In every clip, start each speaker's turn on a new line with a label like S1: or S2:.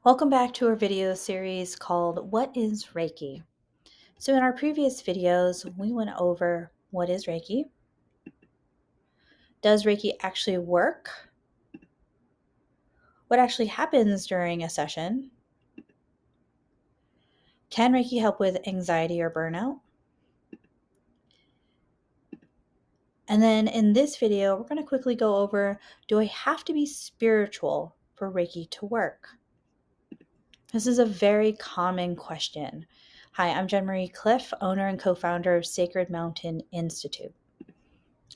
S1: Welcome back to our video series called What is Reiki? So in our previous videos, we went over what is Reiki? Does Reiki actually work? What actually happens during a session? Can Reiki help with anxiety or burnout? And then in this video, we're going to quickly go over, do I have to be spiritual for Reiki to work? This is a very common question. Hi, I'm Jen Marie Cliff, owner and co-founder of Sacred Mountain Institute.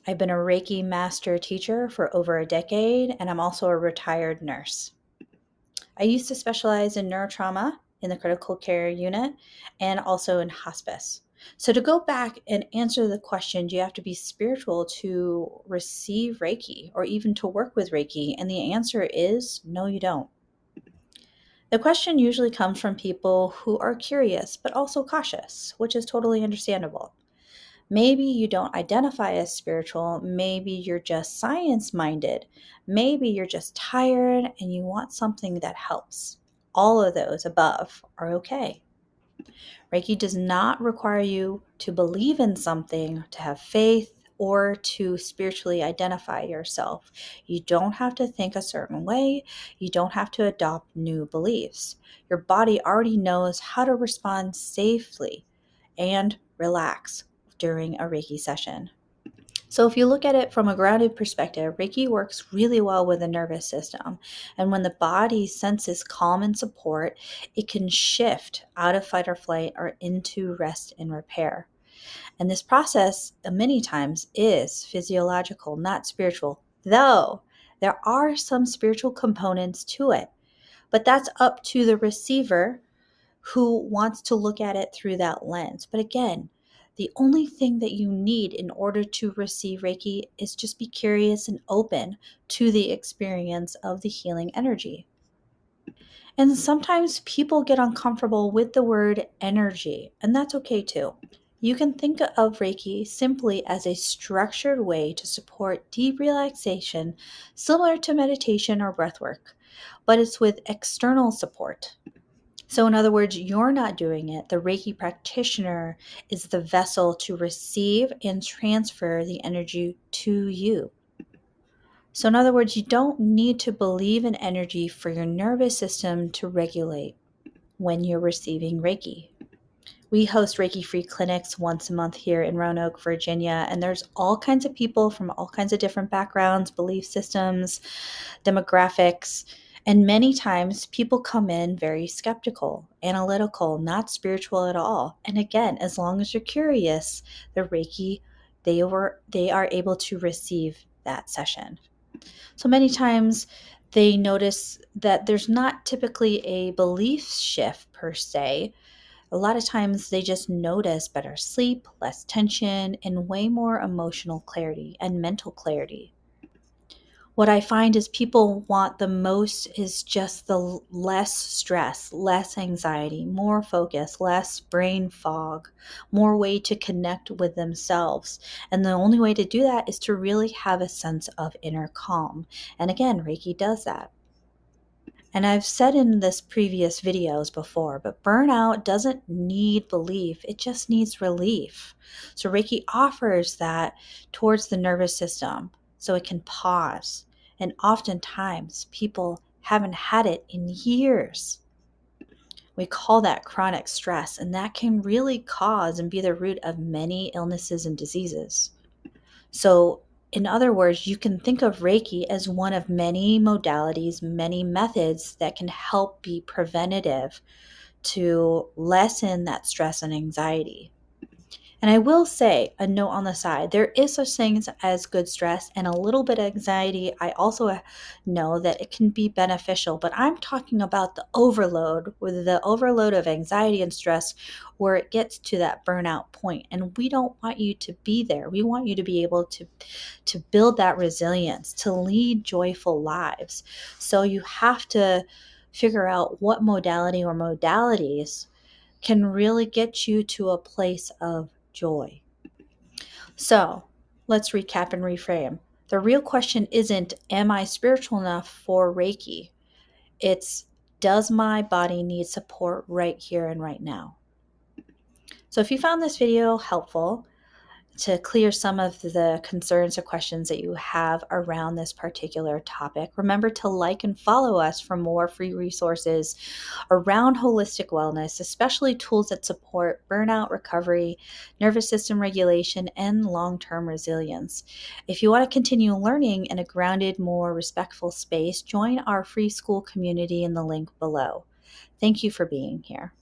S1: I've been a Reiki master teacher for over a decade, and I'm also a retired nurse. I used to specialize in neurotrauma in the critical care unit and also in hospice. So to go back and answer the question, do you have to be spiritual to receive Reiki or even to work with Reiki? And the answer is no, you don't. The question usually comes from people who are curious but also cautious, which is totally understandable. Maybe you don't identify as spiritual. Maybe you're just science-minded. Maybe you're just tired and you want something that helps. All of those above are okay. Reiki does not require you to believe in something, to have faith, or to spiritually identify yourself. You don't have to think a certain way. You don't have to adopt new beliefs. Your body already knows how to respond safely and relax during a Reiki session. So if you look at it from a grounded perspective, Reiki works really well with the nervous system. And when the body senses calm and support, it can shift out of fight or flight or into rest and repair. And this process, many times, is physiological, not spiritual, though there are some spiritual components to it. But that's up to the receiver who wants to look at it through that lens. But again, the only thing that you need in order to receive Reiki is just be curious and open to the experience of the healing energy. And sometimes people get uncomfortable with the word energy, and that's okay too. You can think of Reiki simply as a structured way to support deep relaxation, similar to meditation or breathwork, but it's with external support. So in other words, you're not doing it. The Reiki practitioner is the vessel to receive and transfer the energy to you. So in other words, you don't need to believe in energy for your nervous system to regulate when you're receiving Reiki. We host Reiki-free clinics once a month here in Roanoke, Virginia, and there's all kinds of people from all kinds of different backgrounds, belief systems, demographics, and many times people come in very skeptical, analytical, not spiritual at all. And again, as long as you're curious, the Reiki, they are able to receive that session. So many times they notice that there's not typically a belief shift per se. A lot of times they just notice better sleep, less tension, and way more emotional clarity and mental clarity. What I find is people want the most is just the less stress, less anxiety, more focus, less brain fog, more way to connect with themselves. And the only way to do that is to really have a sense of inner calm. And again, Reiki does that. And I've said in this previous videos before, but burnout doesn't need belief, it just needs relief. So Reiki offers that towards the nervous system so it can pause. And oftentimes people haven't had it in years. We call that chronic stress, and that can really cause and be the root of many illnesses and diseases. So in other words, you can think of Reiki as one of many modalities, many methods that can help be preventative to lessen that stress and anxiety. And I will say, a note on the side, there is such things as good stress and a little bit of anxiety. I also know that it can be beneficial, but I'm talking about the overload, with the overload of anxiety and stress where it gets to that burnout point. And we don't want you to be there. We want you to be able to build that resilience, to lead joyful lives. So you have to figure out what modality or modalities can really get you to a place of joy. So let's recap and reframe. The real question isn't, am I spiritual enough for Reiki? It's, Does my body need support right here and right now? So if you found this video helpful to clear some of the concerns or questions that you have around this particular topic, remember to like and follow us for more free resources around holistic wellness, especially tools that support burnout recovery, nervous system regulation, and long-term resilience. If you want to continue learning in a grounded, more respectful space, join our free Skool community in the link below. Thank you for being here.